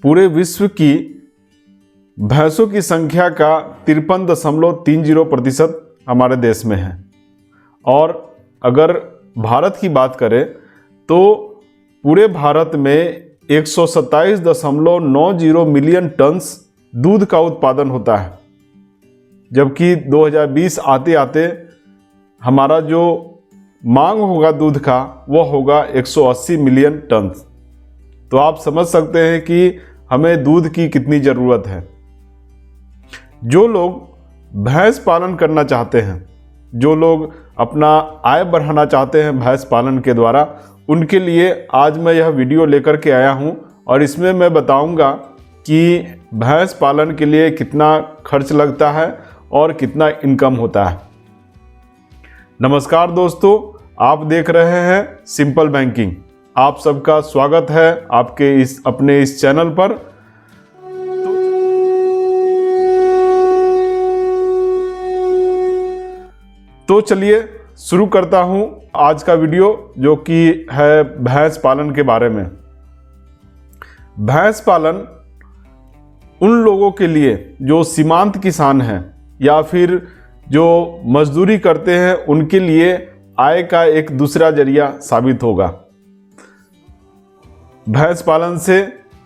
पूरे विश्व की भैंसों की संख्या का 53.30% हमारे देश में है। और अगर भारत की बात करें तो पूरे भारत में 127.90 मिलियन टन्स दूध का उत्पादन होता है, जबकि 2020 आते आते हमारा जो मांग होगा दूध का वह होगा 180 मिलियन टन। तो आप समझ सकते हैं कि हमें दूध की कितनी ज़रूरत है। जो लोग भैंस पालन करना चाहते हैं, जो लोग अपना आय बढ़ाना चाहते हैं भैंस पालन के द्वारा, उनके लिए आज मैं यह वीडियो लेकर के आया हूं और इसमें मैं बताऊंगा कि भैंस पालन के लिए कितना खर्च लगता है और कितना इनकम होता है। नमस्कार दोस्तों, आप देख रहे हैं सिंपल बैंकिंग। आप सबका स्वागत है आपके अपने इस चैनल पर। तो चलिए शुरू करता हूं आज का वीडियो, जो कि है भैंस पालन के बारे में। भैंस पालन उन लोगों के लिए जो सीमांत किसान हैं या फिर जो मजदूरी करते हैं, उनके लिए आय का एक दूसरा जरिया साबित होगा। भैंस पालन से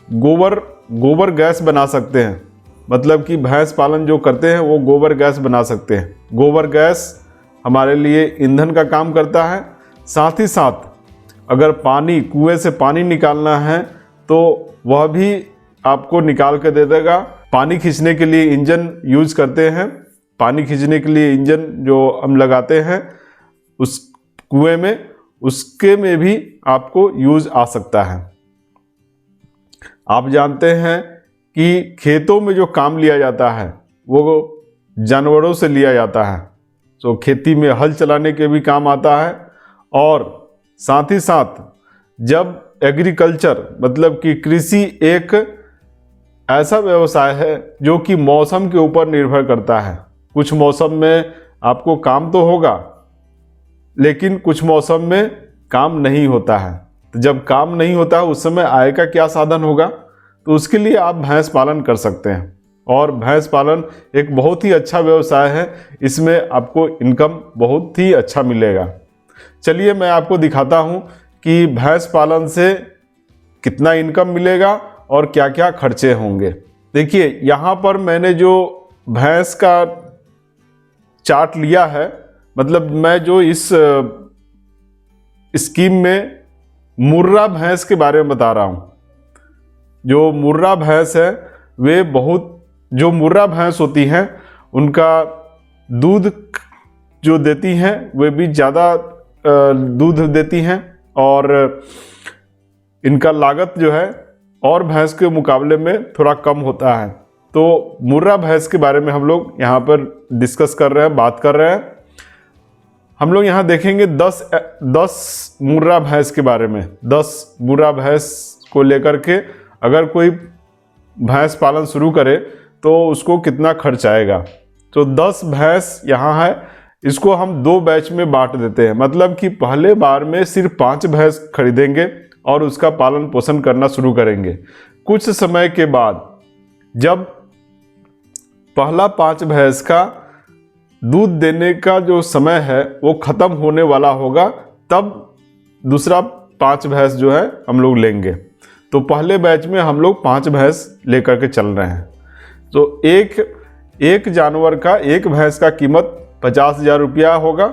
गोबर गैस बना सकते हैं, मतलब कि भैंस पालन जो करते हैं वो गोबर गैस बना सकते हैं। गोबर गैस हमारे लिए ईंधन का काम करता है। साथ ही साथ अगर कुएं से पानी निकालना है तो वह भी आपको निकाल के दे देगा। पानी खींचने के लिए इंजन यूज करते हैं, पानी खींचने के लिए इंजन जो हम लगाते हैं उस कुएं में, उसके में भी आपको यूज आ सकता है। आप जानते हैं कि खेतों में जो काम लिया जाता है वो जानवरों से लिया जाता है, तो खेती में हल चलाने के भी काम आता है। और साथ ही साथ जब एग्रीकल्चर मतलब कि कृषि एक ऐसा व्यवसाय है जो कि मौसम के ऊपर निर्भर करता है। कुछ मौसम में आपको काम तो होगा, लेकिन कुछ मौसम में काम नहीं होता है। तो जब काम नहीं होता है उस समय आय का क्या साधन होगा? तो उसके लिए आप भैंस पालन कर सकते हैं। और भैंस पालन एक बहुत ही अच्छा व्यवसाय है, इसमें आपको इनकम बहुत ही अच्छा मिलेगा। चलिए मैं आपको दिखाता हूं कि भैंस पालन से कितना इनकम मिलेगा और क्या क्या खर्चे होंगे। देखिए यहाँ पर मैंने जो भैंस का चार्ट लिया है, मतलब मैं जो इस स्कीम में मुर्रा भैंस के बारे में बता रहा हूँ। जो मुर्रा भैंस है वे जो मुर्रा भैंस होती हैं उनका दूध जो देती हैं वे भी ज़्यादा दूध देती हैं और इनका लागत जो है और भैंस के मुकाबले में थोड़ा कम होता है। तो मुर्रा भैंस के बारे में हम लोग यहाँ पर डिस्कस कर रहे हैं, बात कर रहे हैं। हम लोग यहाँ देखेंगे 10 मुर्रा भैंस के बारे में। 10 मुर्रा भैंस को लेकर के अगर कोई भैंस पालन शुरू करे तो उसको कितना खर्च आएगा। तो 10 भैंस यहाँ है, इसको हम 2 बैच में बांट देते हैं। मतलब कि पहले बार में सिर्फ 5 भैंस खरीदेंगे और उसका पालन पोषण करना शुरू करेंगे। कुछ समय के बाद जब पहला 5 भैंस का दूध देने का जो समय है वो ख़त्म होने वाला होगा, तब दूसरा 5 भैंस जो है हम लोग लेंगे। तो पहले बैच में हम लोग 5 भैंस लेकर के चल रहे हैं। तो एक जानवर का, एक भैंस का कीमत 50,000 रुपया होगा।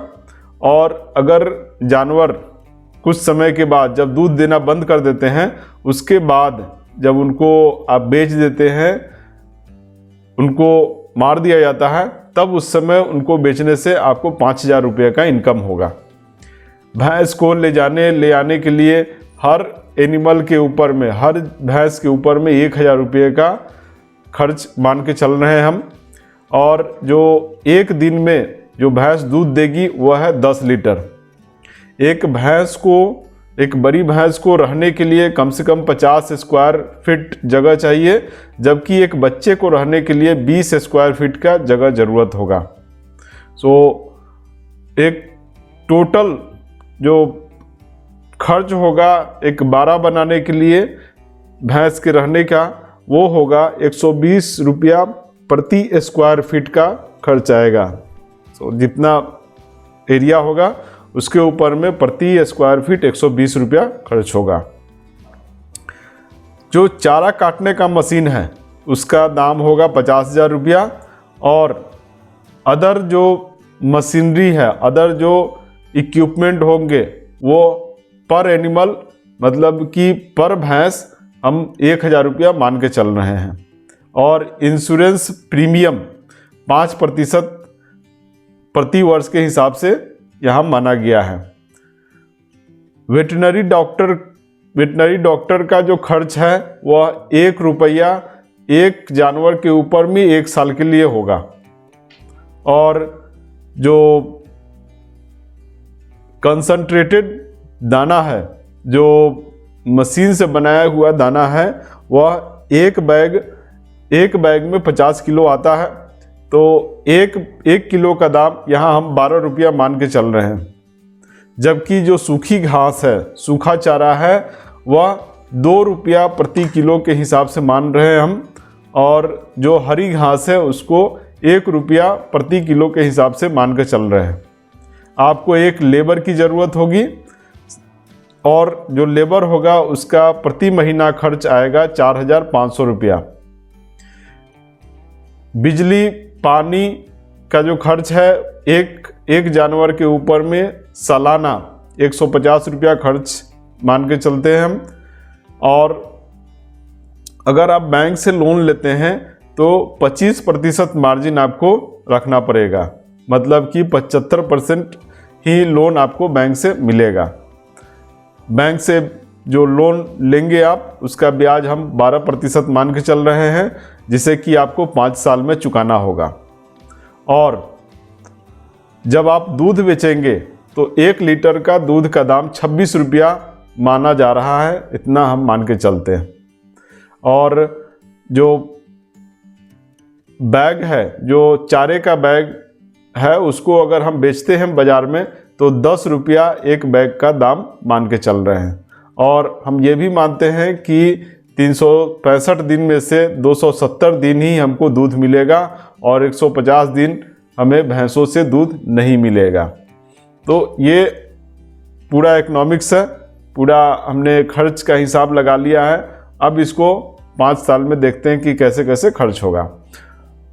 और अगर जानवर कुछ समय के बाद जब दूध देना बंद कर देते हैं, उसके बाद जब उनको आप बेच देते हैं, उनको मार दिया जाता है, तब उस समय उनको बेचने से आपको 5,000 रुपये का इनकम होगा। भैंस को ले आने के लिए हर एनिमल के ऊपर में, हर भैंस के ऊपर में 1,000 रुपये का खर्च मान के चल रहे हैं हम। और जो एक दिन में जो भैंस दूध देगी वह है 10 लीटर। एक बड़ी भैंस को रहने के लिए कम से कम 50 स्क्वायर फीट जगह चाहिए, जबकि एक बच्चे को रहने के लिए 20 स्क्वायर फीट का जगह ज़रूरत होगा। सो एक टोटल जो खर्च होगा एक बाड़ा बनाने के लिए भैंस के रहने का, वो होगा 120 रुपया प्रति स्क्वायर फीट का खर्च आएगा। तो जितना एरिया होगा उसके ऊपर में प्रति स्क्वायर फीट 120 रुपया खर्च होगा। जो चारा काटने का मशीन है उसका दाम होगा 50,000 रुपया, और अदर जो मशीनरी है, अदर जो इक्विपमेंट होंगे वो पर एनिमल मतलब कि पर भैंस हम 1,000 रुपया मान के चल रहे हैं। और इंश्योरेंस प्रीमियम 5% प्रति वर्ष के हिसाब से यहाँ माना गया है। वेटनरी डॉक्टर का जो खर्च है वह 1 रुपया एक जानवर के ऊपर में 1 साल के लिए होगा। और जो कंसंट्रेटेड दाना है, जो मशीन से बनाया हुआ दाना है, वह एक बैग में 50 किलो आता है। तो एक किलो का दाम यहाँ हम 12 रुपया मान के चल रहे हैं। जबकि जो सूखी घास है, सूखा चारा है, वह 2 रुपया प्रति किलो के हिसाब से मान रहे हैं हम। और जो हरी घास है उसको 1 रुपया प्रति किलो के हिसाब से मान के चल रहे हैं। आपको एक लेबर की ज़रूरत होगी, और जो लेबर होगा उसका प्रति महीना खर्च आएगा 4,500 रुपया। बिजली पानी का जो खर्च है एक जानवर के ऊपर में सालाना 150 रुपया खर्च मान के चलते हैं हम। और अगर आप बैंक से लोन लेते हैं तो 25% मार्जिन आपको रखना पड़ेगा, मतलब कि 75% ही लोन आपको बैंक से मिलेगा। बैंक से जो लोन लेंगे आप, उसका ब्याज हम 12% मान के चल रहे हैं, जिसे कि आपको 5 साल में चुकाना होगा। और जब आप दूध बेचेंगे तो 1 लीटर का दूध का दाम 26 रुपया माना जा रहा है, इतना हम मान के चलते हैं। और जो बैग है, जो चारे का बैग है, उसको अगर हम बेचते हैं बाज़ार में तो 10 रुपया एक बैग का दाम मान के चल रहे हैं। और हम ये भी मानते हैं कि 365 दिन में से 270 दिन ही हमको दूध मिलेगा और 150 दिन हमें भैंसों से दूध नहीं मिलेगा। तो ये पूरा इकोनॉमिक्स है, पूरा हमने खर्च का हिसाब लगा लिया है। अब इसको 5 साल में देखते हैं कि कैसे कैसे खर्च होगा।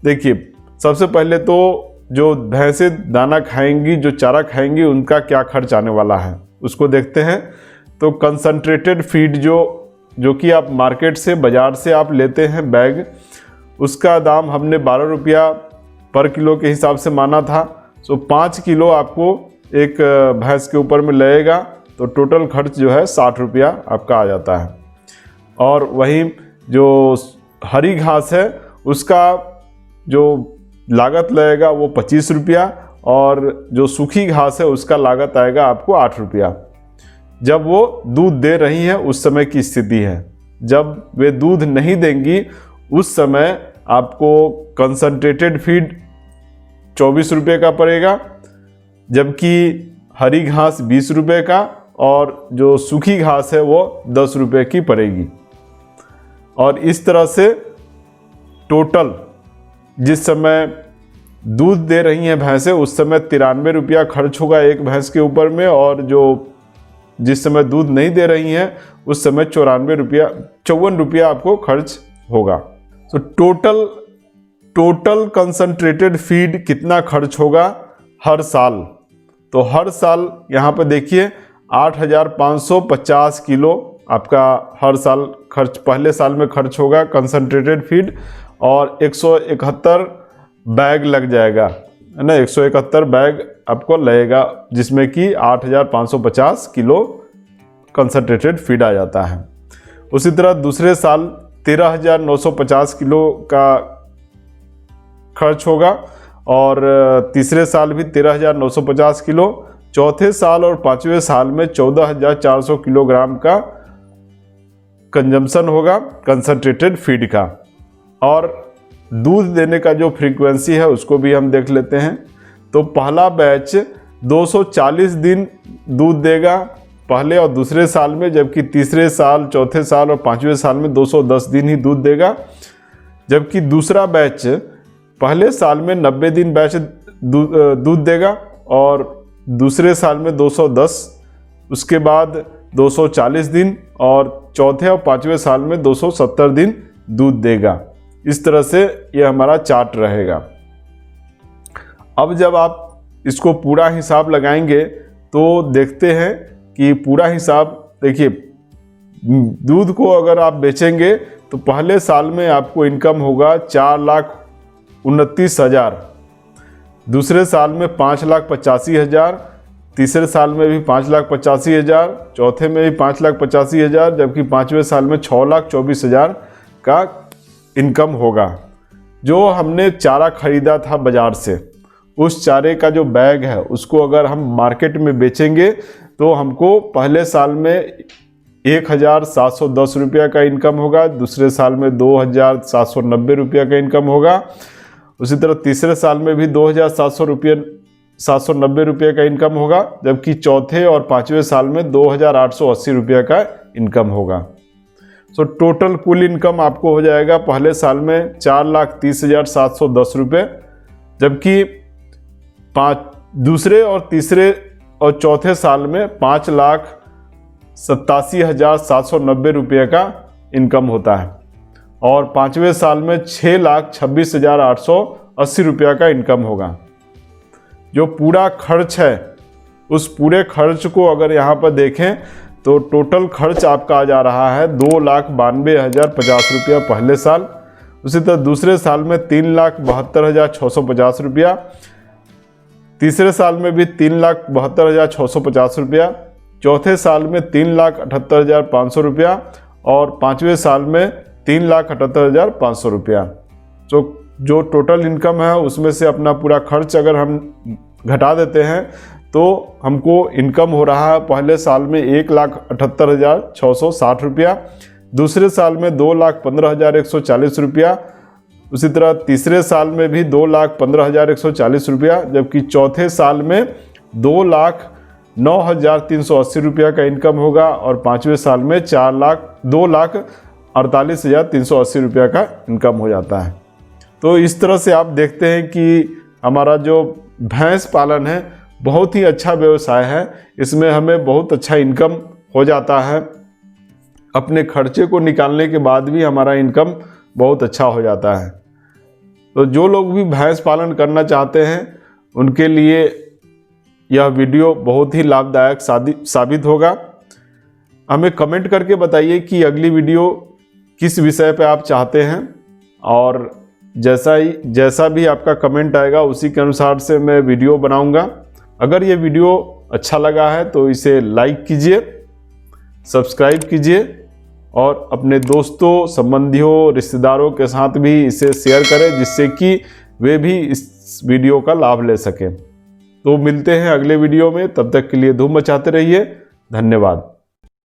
देखिए, सबसे पहले तो जो भैंसें दाना खाएंगी, जो चारा खाएंगी, उनका क्या खर्च आने वाला है उसको देखते हैं। तो कंसंट्रेटेड फीड जो कि आप मार्केट से, बाज़ार से आप लेते हैं बैग, उसका दाम हमने 12 रुपया पर किलो के हिसाब से माना था। सो 5 किलो आपको एक भैंस के ऊपर में लगेगा, तो टोटल खर्च जो है 60 रुपया आपका आ जाता है। और वहीं जो हरी घास है उसका जो लागत लगेगा वो 25 रुपया, और जो सूखी घास है उसका लागत आएगा आपको 8 रुपया। जब वो दूध दे रही हैं उस समय की स्थिति है। जब वे दूध नहीं देंगी उस समय आपको कंसंट्रेटेड फीड 24 रुपये का पड़ेगा, जबकि हरी घास 20 रुपये का, और जो सूखी घास है वो 10 रुपये की पड़ेगी। और इस तरह से टोटल जिस समय दूध दे रही हैं भैंसें उस समय 93 रुपया खर्च होगा एक भैंस के ऊपर में, और जो जिस समय दूध नहीं दे रही हैं उस समय 54 रुपया आपको खर्च होगा। तो टोटल कंसंट्रेटेड फीड कितना खर्च होगा हर साल? तो हर साल यहाँ पर देखिए 8,550 किलो आपका हर साल खर्च, पहले साल में खर्च होगा कंसंट्रेटेड फीड, और 171 बैग लग जाएगा, है ना। 171 बैग आपको लगेगा, जिसमें कि 8,550 किलो कंसंट्रेटेड फीड आ जाता है। उसी तरह दूसरे साल 13,950 किलो का खर्च होगा, और तीसरे साल भी 13,950 किलो, चौथे साल और 5वें साल में 14,400 किलोग्राम का कंजम्पशन होगा कंसंट्रेटेड फीड का। और दूध देने का जो फ्रीक्वेंसी है उसको भी हम देख लेते हैं। तो पहला बैच 240 दिन दूध देगा, पहले और दूसरे साल में, जबकि तीसरे साल, चौथे साल और पाँचवें साल में 210 दिन ही दूध देगा। जबकि दूसरा बैच पहले साल में 90 दिन बैच दूध देगा और दूसरे साल में 210, उसके बाद 240 दिन और चौथे और पाँचवें साल में 270 दिन दूध देगा। इस तरह से ये हमारा चार्ट रहेगा। अब जब आप इसको पूरा हिसाब लगाएंगे तो देखते हैं कि पूरा हिसाब, देखिए दूध को अगर आप बेचेंगे तो पहले साल में आपको इनकम होगा 4,29,000, दूसरे साल में 5,85,000, तीसरे साल में भी 5,85,000, चौथे में भी 5,85,000, जबकि पाँचवें साल में 6,24,000 का इनकम होगा। जो हमने चारा खरीदा था बाज़ार से, उस चारे का जो बैग है उसको अगर हम मार्केट में बेचेंगे तो हमको पहले साल में 1,710 रुपया का इनकम होगा, दूसरे साल में 2,790 रुपया का इनकम होगा, उसी तरह तीसरे साल में भी 2,790 रुपये का इनकम होगा, जबकि चौथे और पाँचवें साल में 2,880 रुपया का इनकम होगा। सो टोटल कुल इनकम आपको हो जाएगा पहले साल में 4,30,710 रुपये, जबकि दूसरे और तीसरे और चौथे साल में 5,87,790 रुपये का इनकम होता है और पाँचवें साल में 6,26,880 रुपया का इनकम होगा। जो पूरा खर्च है, उस पूरे खर्च को अगर यहाँ पर देखें तो टोटल खर्च आपका आ जा रहा है 2,92,050 रुपया पहले साल, उसी तरह दूसरे साल में 3,72,650 रुपया, तीसरे साल में भी 3,72,650 रुपया, चौथे साल में 3,78,500 रुपया और पाँचवें साल में 3,78,500 रुपया। तो जो टोटल इनकम है उसमें से अपना पूरा खर्च अगर हम घटा देते हैं तो हमको इनकम हो रहा है पहले साल में 1,78,660 रुपया, दूसरे साल में 2,15,140 रुपया, उसी तरह तीसरे साल में भी 2,15,140 रुपया, जबकि चौथे साल में 2,09,380 रुपया का इनकम होगा और पाँचवें साल में 2,48,380 रुपया का इनकम हो जाता है। तो इस तरह से आप देखते हैं कि हमारा जो भैंस पालन है बहुत ही अच्छा व्यवसाय है। इसमें हमें बहुत अच्छा इनकम हो जाता है, अपने खर्चे को निकालने के बाद भी हमारा इनकम बहुत अच्छा हो जाता है। तो जो लोग भी भैंस पालन करना चाहते हैं उनके लिए यह वीडियो बहुत ही लाभदायक साबित होगा। हमें कमेंट करके बताइए कि अगली वीडियो किस विषय पे आप चाहते हैं और जैसा भी आपका कमेंट आएगा उसी के अनुसार से मैं वीडियो बनाऊंगा। अगर ये वीडियो अच्छा लगा है तो इसे लाइक कीजिए, सब्सक्राइब कीजिए और अपने दोस्तों, संबंधियों, रिश्तेदारों के साथ भी इसे शेयर करें जिससे कि वे भी इस वीडियो का लाभ ले सकें। तो मिलते हैं अगले वीडियो में, तब तक के लिए धूम मचाते रहिए। धन्यवाद।